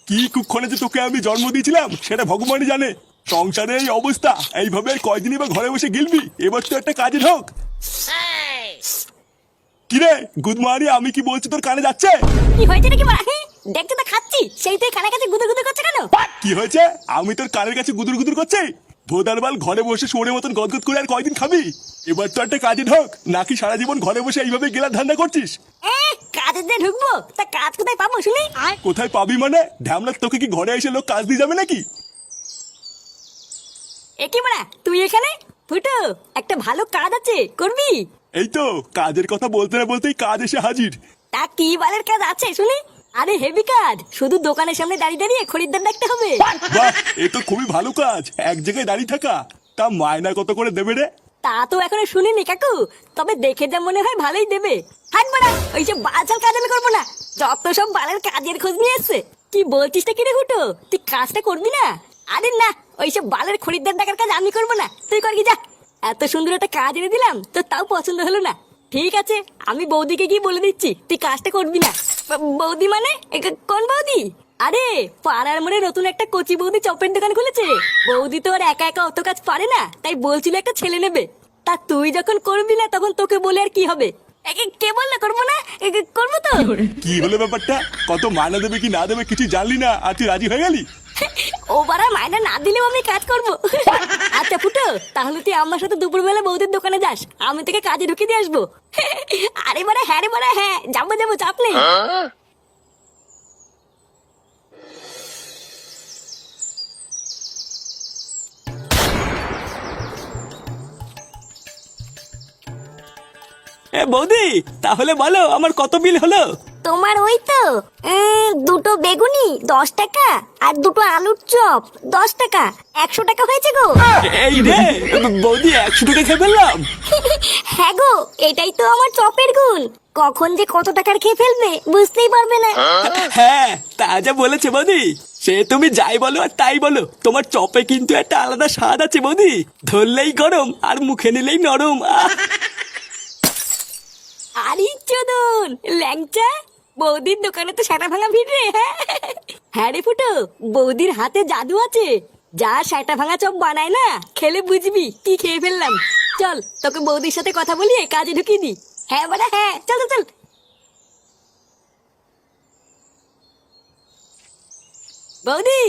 কি কুক্ষণে যে তোকে আমি জন্ম দিয়েছিলাম সেটা ভগবানই জানে। সংসারে এই অবস্থা, এইভাবে আর কয়দিনই বা ঘরে বসে গিলবি? এবার তো একটা কাজে ঢোক। কিরে গুদমারি, আমি কি বলছি তোর কানে যাচ্ছে? কি হয়েছে নাকি মারা? দেখতে তো খাচ্ছি, সেই তুই কানে কাছে গুদুর গুদুর করছে কেন? কি হয়েছে? আমি তোর কানের কাছে গুদুর গুদুর করছি? ভোদারবাল, ঘরে বসে শুয়োরের মতন গদগদ করে আর কয়দিন খাবি? এবার তো একটা কাজে ঢোক, নাকি সারা জীবন ঘরে বসে এইভাবে গেলার ধান্দা করছিস? কাজে দিয়ে ঢুকবো, তা কাজ কোথায় পাবো শুনি? কোথায় পাবি মানে? ঢ্যামলা, তোকে কি ঘরে এসে লোক কাজ দিয়ে যাবে নাকি? এ কি মারা, তুই এখানে? ফুটো, একটা ভালো কাজ আছে, করবি? এই তো কাজের কথা বলতে না বলতেই কাজ এসে হাজির। তা কি বালের কাজ আছে শুনি? আরে হেভি কাজ, শুধু দোকানের সামনে দাঁড়িয়ে দাঁড়িয়ে খরিদ্দার ডাকতে হবে। বাহ, এ তো খুবই ভালো কাজ, এক জায়গায় দাঁড়িয়ে থাকা। তা মায়না কত করে দেবে রে? তা তো এখনো শুনিনি কাকু, তবে দেখে যা মনে হয় ভালোই দেবে। হাট মারা, ওইসব বাচাল কাজ আমি করবো না। যত সব বালের কাজের খোঁজ নিয়ে এসছে। কি বলছিস টা কিরে হুটো, তুই কাজটা করবি না? আরে না, ওইসব বালের খরিদ্দার ডাকার কাজ আমি করবো না, তুই করবি যা। এত সুন্দর একটা কাজ এনে দিলাম, তো তাও পছন্দ হলো না। ঠিক আছে, আমি বৌদিকে গিয়ে বলে দিচ্ছি তুই কাজটা করবি না। বৌদি মানে কোন বৌদি? আরে পাড়ার মোড়ে নতুন একটা কচি বৌদি চপের দোকান খুলেছে। বৌদি তো আর একা একা অত কাজ পারে না, তাই বলছিল একটা ছেলে নেবে। তা তুই যখন করবি না তখন তোকে বলে আর কি হবে? কে বললে করবো না? করবো তো। কি হলো ব্যাপারটা? কত মায়না দেবে কি না দেবে কিছু জানলি না, আর তুই রাজি হয়ে গেলি? ও বাড়া, মাইনা না দিলেও আমি কাজ করবো। আচ্ছা ফুটো, তাহলে তুই আমার সাথে দুপুরবেলা বৌদির দোকানে যাস, আমি তোকে কাজে ঢুকিয়ে দিয়ে আসবো। আরে বাড়া, হ্যাঁ রে বাড়া, হ্যাঁ যাবো যাবো, চাপ নেই। এ বৌদি, তাহলে বলো আমার কত বিল হলো? তোমার ওই তো দুটো বেগুনি 10 টাকা, আর দুটো আলুর চপ 10 টাকা, 100 টাকা হয়েছে গো। এই রে বৌদি, 100 টাকা খেয়ে ফেললাম। হ্যাঁ গো, এটাই তো আমার চপের গুণ। কখন যে কত টাকার খেয়ে ফেলবে বুঝতেই পারবে না। হ্যাঁ, তা যা বলেছে বৌদি। সে তুমি যাই বলো আর তাই বলো, তোমার চপে কিন্তু একটা আলাদা স্বাদ আছে বৌদি। ধরলেই গরম আর মুখে নিলেই নরম। আরে চোদন ল্যাংচা, বৌদির দোকানে তো সাটা ভাঙা ভিড় রে। হ্যাঁ রে ফুটো, বৌদির হাতে জাদু আছে। যা সাটা ভাঙা চপ বানায় না, খেলে বুঝবি কি খেয়ে ফেললাম। চল তোকে বৌদির সাথে কথা বলিয়ে কাজে ঢুকিয়ে দি। হ্যাঁ বাড়া হ্যাঁ, চল চল চল। বৌদি,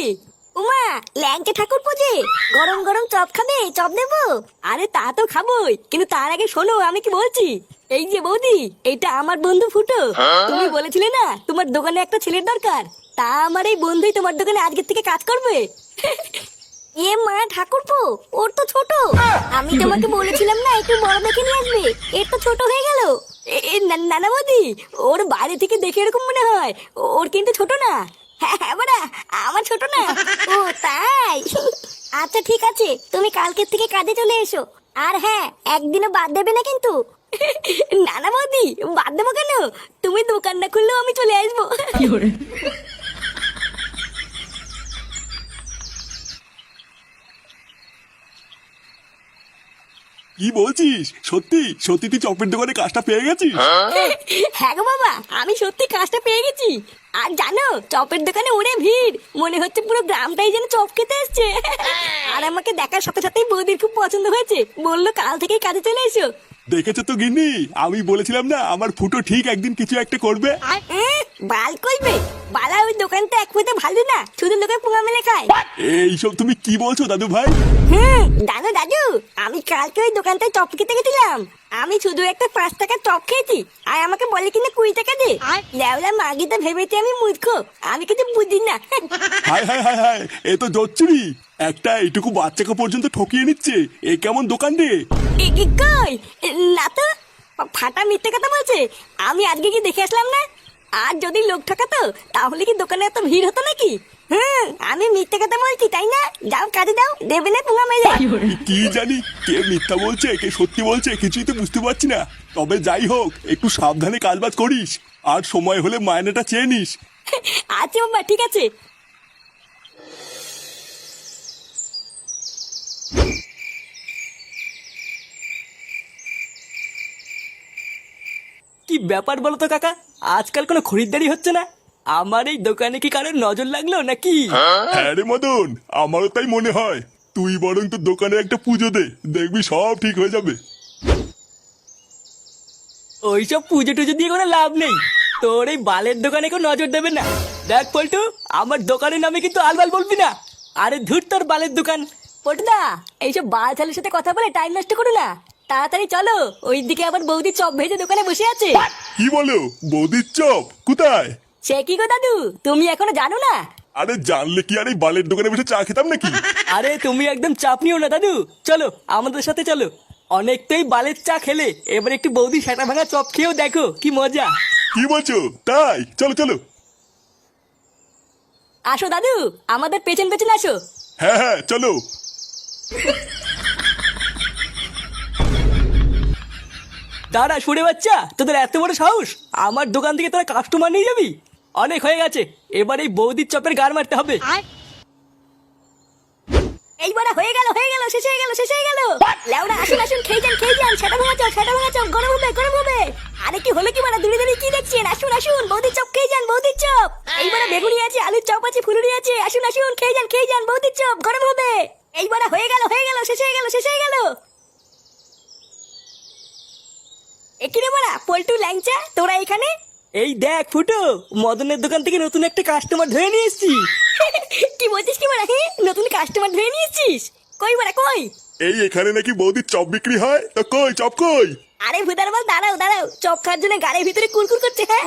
উমা, ল্যাংচা ঠাকুর পুজে গরম গরম চপ খাবে? চপ দেবো? আরে তা তো খাবোই, কিন্তু তার আগে শোনো আমি কি বলছি। এই যে বৌদি, এইটা আমার বন্ধু ফুটো। তুমি বলেছিলে না তোমার দোকানে একটা ছেলের দরকার, তা আমার এই বন্ধুই তোমার দোকানে আজকের থেকে কাজ করবে। এ মা ঠাকুরপো, ওর তো ছোট। আমি তোমাকে বলেছিলাম না একটু বড় দেখে নিয়ে আসবে, এর তো ছোট হয়ে গেল। না না বৌদি, ওর বাইরে থেকে দেখে এরকম মনে হয়, ওর কিন্তু ছোট না। হ্যাঁ হ্যাঁ বাড়া, আমার ছোট না। ও তাই? আচ্ছা ঠিক আছে, তুমি কালকের থেকে কাজে চলে এসো। আর হ্যাঁ, একদিনও বাদ দেবে না কিন্তু। না না বৌদি, বাদ দেবো কেন? তুমি দোকান না খুললেও আমি চলে আসবো। কি বলছিস? সত্যি সত্যি তুই চপের দোকানে কাজটা পেয়ে গেছিস? হ্যাঁ গো বাবা, আমি সত্যি কাজটা পেয়ে গেছি। আর জানো, চপের দোকানে উড়ে ভিড়, মনে হচ্ছে পুরো গ্রামটাই যেন চপ খেতে এসছে। আর আমাকে দেখার সাথে সাথেই বৌদির খুব পছন্দ হয়েছে, বললো কাল থেকেই কাজে চলে এসো। দেখেছো তো গিন্নি, আমি বলেছিলাম না আমার ফুটো ঠিক একদিন কিছু একটা করবে। বাল কইবে? বালা ওই দোকানটা এক পেতে ভালো না, শুধু লোকে পোঙা মেলে খায়। এইসব তুমি কি বলছো দাদু ভাই? জানো দাদু, আমি কালকে ওই দোকানটায় চপ খেতে গেছিলাম। আমি শুধু একটা 5 টাকার চপ খেয়েছি, আর আমাকে বলে কিনা 20 টাকা দে। লেওলা মাগিটা ভেবেছে আমি মূর্খ, আমি কিছু বুঝি না। হায় হায় হায় হায়, এ তো জচ্চুরি। একটা এইটুকু বাচ্চাকে পর্যন্ত ঠকিয়ে নিচ্ছে, এ কেমন দোকান রে? কই না তো, ফাটা মিথ্যে কথা বলছে। আমি আজকে কি দেখে আসলাম না? আর যদি লোক ঠকাতো তাহলে কি দোকানে এত ভিড় হতো নাকি? আমি মিথ্যে কথা বলছি তাই না? যাও কাজে দাও, দেবে না পোঙা মেরে। কি জানি কে মিথ্যা বলছে কে সত্যি বলছে কিছুই তো বুঝতে পারছি না। তবে যাই হোক, একটু সাবধানে কাজবাজ করিস, আর সময় হলে মায়নাটা চেয়ে নিস। আচ্ছা বাবা, ঠিক আছে। কি ব্যাপার বলো তো কাকা, আজকাল কোনো খরিদ্দারি হচ্ছে না? আমার এই দোকানে কি কারোর নজর লাগলো নাকি? হ্যাঁ রে মদন, আমারও তাই মনে হয়। তুই বরং তোর দোকানে একটা পুজো দে, দেখবি সব ঠিক হয়ে যাবে। ওইসব পুজো টুজো দিয়ে কোনো লাভ নেই। তোর এই বালের দোকানে কেউ নজর দেবে না। দেখ পল্টু, আমার দোকানের নামে কিন্তু আলবাল বলবি না। আরে ধুর তোর বালের দোকান। পটুদা, এইসব বাল ছেলের সাথে কথা বলে টাইম নষ্ট করো না। তাড়াতাড়ি চলো, ওইদিকে আবার বৌদি চপ ভেজে দোকানে বসে আছে। কি বলো, বৌদির চপ কোথায়? সে কি গো দাদু, তুমি এখনো জানো না? আরে জানলে কি আর এই বালের দোকানে বসে চা খেতাম নাকি? আরে তুমি একদম চাপ নিও না দাদু, চলো আমাদের সাথে চলো। অনেকটাই বালের চা খেলে, এবার একটু বৌদি সেটা ভাঙা চপ খেয়েও দেখো কি মজা। কি বলছো? তাই চলো চলো। আসো দাদু, আমাদের পেছন পেছন আসো। হ্যাঁ হ্যাঁ চলো। দাঁড়া সুরে বাচ্চা, তোদের এত বড় সাহস আমার দোকান থেকে তোরা কাস্টমার নিয়ে যাবি? অনেক হয়ে গেছে, এবার এই বৌদির চপের গার মারতে হবে। এইবার হয়ে গেল, শেষ হয়ে গেল, শেষ হয়ে গেল। লেওড়া, আসুন আসুন, খেয়ে যান, সেটা ভাঙা চপ, গরম হবে, গরম হবে। আরে কি হলো কি মানে, দূরে দূরে কি দেখছেন? আসুন আসুন, বৌদির চপ খেয়ে যান, বৌদির চপ। এইবার বেগুনি আছে, আলুর চপ আছে, ফুলুরি আছে। আসুন আসুন, খেয়ে যান, বৌদির চপ, গরম হবে। এইবার হয়ে গেল, শেষ হয়ে গেল, শেষ হয়ে গেল। এখানে বড়া, পল্টু, ল্যাংচা, তোরা এখানে? এই দেখ ফুটো, মদনের দোকান থেকে নতুন একটা কাস্টমার ধরে নিয়ে এসেছি। কি বলছিস কি বড়া? হ্যাঁ, নতুন কাস্টমার ধরে নিয়েছিস? কই বড়া, কই? এই এখানে নাকি বৌদির চপ বিক্রি হয়, তো কই চপ কই? আরে ভুদার বল, দাঁড়াও, চপ খাওয়ার জন্য গাড়ির ভিতরে কুরকুর করছে। হ্যাঁ,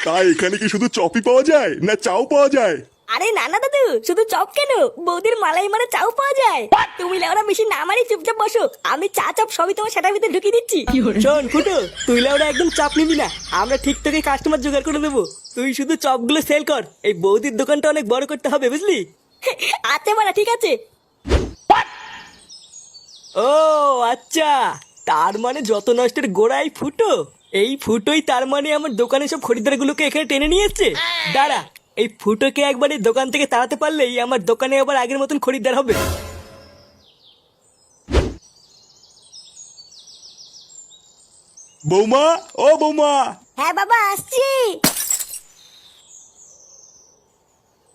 তাই এখানে কি শুধু চপই পাওয়া যায় না চাও পাওয়া যায়? আরে না না দাদু, শুধু চপ কেন, বৌদির মালাই মারা চাও পাওয়া যায়। তুমি লেওরা বেশি না মারি চুপচাপ বসো, আমি চা চপ সবই তোমার সেটার ভিতরে ঢুকিয়ে দিচ্ছি। শোন ফুটো, তুই ওরা একদম চাপ নিবি না, আমরা ঠিক তোকে কাস্টমার জোগাড় করে দেবো। তুই শুধু চপগুলো সেল কর, এই বৌদির দোকানটা অনেক বড় করতে হবে বুঝলি? আচ্ছা মারা, ঠিক আছে। ও আচ্ছা, তার মানে যত নষ্টের গোড়াই ফুটো। এই ফুটোই তার মানে আমার দোকানে সব খরিদ্দার গুলোকে এখানে টেনে নিয়ে এসছে। দাঁড়া, এই ফুটোকে একবার এই দোকান থেকে তাড়াতে পারলেই আমার দোকানে আবার আগের মতন খরিদ্দার হবে। বৌমা, ও বৌমা। হ্যাঁ বাবা, আসছি।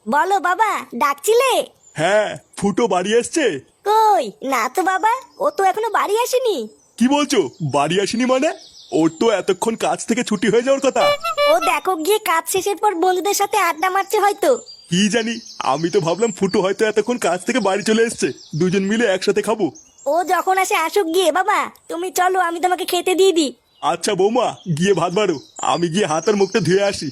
বলো বাবা, ডাকছিলে? হ্যাঁ, ফুটো বাড়ি আসছে? কই না তো বাবা, ও তো এখনো বাড়ি আসেনি। কি বলছো, বাড়ি আসেনি মানে? ওর তো এতক্ষণ কাজ থেকে ছুটি হয়ে যাওয়ার কথা। ও দেখো গিয়ে কাজ শেষের পর বন্ধুদের সাথে আড্ডা মারছে হয়তো। কি জানি, আমি তো ভাবলাম ফুটো হয়তো এতক্ষণ কাজ থেকে বাড়ি চলে এসেছে, দুজন মিলে একসাথে খাবো। ও যখন আসে আসুক গিয়ে। বাবা তুমি চলো, আমি তোমাকে খেতে দিয়ে দিই। আচ্ছা বৌমা, গিয়ে ভাত বাড়ো, আমি গিয়ে হাত আর মুখটা ধুয়ে আসি।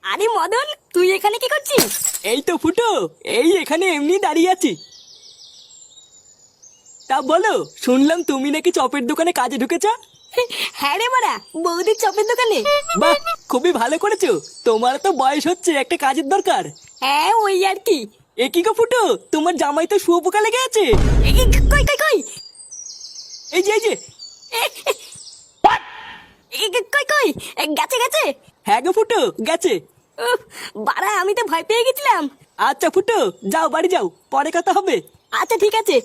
আরে মদন, তুই এখানে কি করছিস? এই তো ফুটো, এই এখানে এমনি দাঁড়িয়ে আছি। তা বলো, শুনলাম তুমি নাকি চপের দোকানে কাজে ঢুকেছ? হ্যাঁ রে মারা, বৌদির চপের দোকানে। বাহ, খুবই ভালো করেছো। তোমার তো বয়স হচ্ছে, একটা কাজের দরকার। হ্যাঁ ওই আর কি। এ কি গো ফুটো, তোমার জামাই তো শুয়োপোকা লেগে আছে। কই কই কই, এই যে এই যে। কই কই, গেছে গেছে। হ্যাঁ গো ফুটো, গেছে। উফ, বাড়া আমি তো ভয় পেয়ে গেছিলাম। আচ্ছা ফুটো, যাও বাড়ি যাও, পরে কথা হবে। আচ্ছা ঠিক আছে।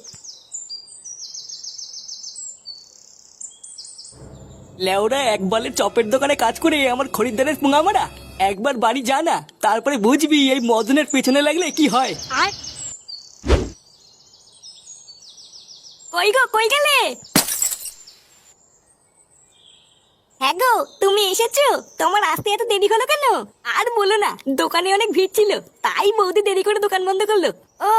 লেওরা এক বালের চপের দোকানে কাজ করে আমার খরিদ্দারের পুঙা মারা। একবার বাড়ি যা না, তারপরে বুঝবি এই মদনের পেছনে লাগলে কি হয়। কই গো, কই গেলে? হ্যাঁ গো, তুমি এসেছো? তোমার আসতে এত দেরি হলো কেন? আর বলো না, দোকানে অনেক ভিড় ছিল, তাই বৌদি দেরি করে দোকান বন্ধ করলো। ও,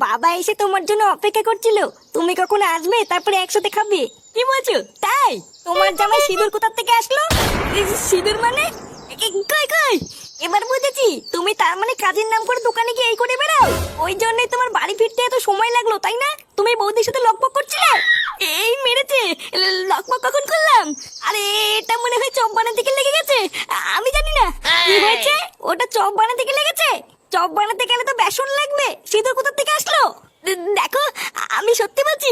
বাবা এসে তোমার জন্য অপেক্ষা করছিল, তুমি কখন আসবে তারপরে একসাথে খাবে। কি বলছো তাই? তোমার জামাই সিঁদুর কোথা থেকে আসলো? সিঁদুর মানে? কই কই, এবার বুঝেছি, তুমি তার মানে কাজের নাম করে দোকানে গিয়ে এই করে বেড়াও। ওই জন্যই তোমার বাড়ি ফিরতে এত সময় লাগলো, তাই না? তুমি বৌদির সাথে লকপক করছিলে। এই মেরেছে, লকপক কখন করলাম? আরে এটা মনে হয় চপ বানাতে গিয়ে লেগে গেছে, আমি জানি না কি হয়েছে। ওটা চপ বানাতে গিয়ে লেগেছে। চপ বানাতে গেলে তো বেসন লাগবে, সিঁদুর কোথা থেকে আসলো? দেখো আমি সত্যি বলছি,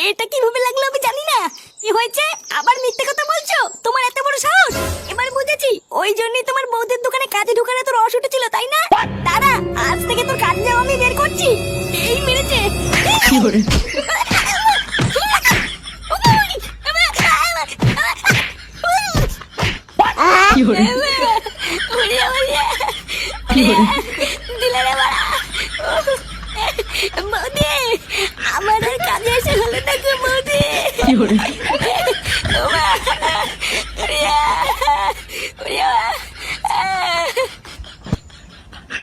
এটা কিভাবে লাগলো আমি জানি না। কি কি হয়েছে? আবার মিথ্যে কথা বলছো? তোমার এত বড় সাহস! এবার বুঝেছি, ওই জন্যই তোমার বৌদির দোকানে কাজে ঢুকানো তোর রস উঠেছিল, তাই না? দাঁড়া, আজ থেকে তোর কাজ যাও আমি বের করছি। এই মেরেছে। দিলে রে বাড়া। বৌদি, আমার আর কাজে এসে হলো না গো বৌদি।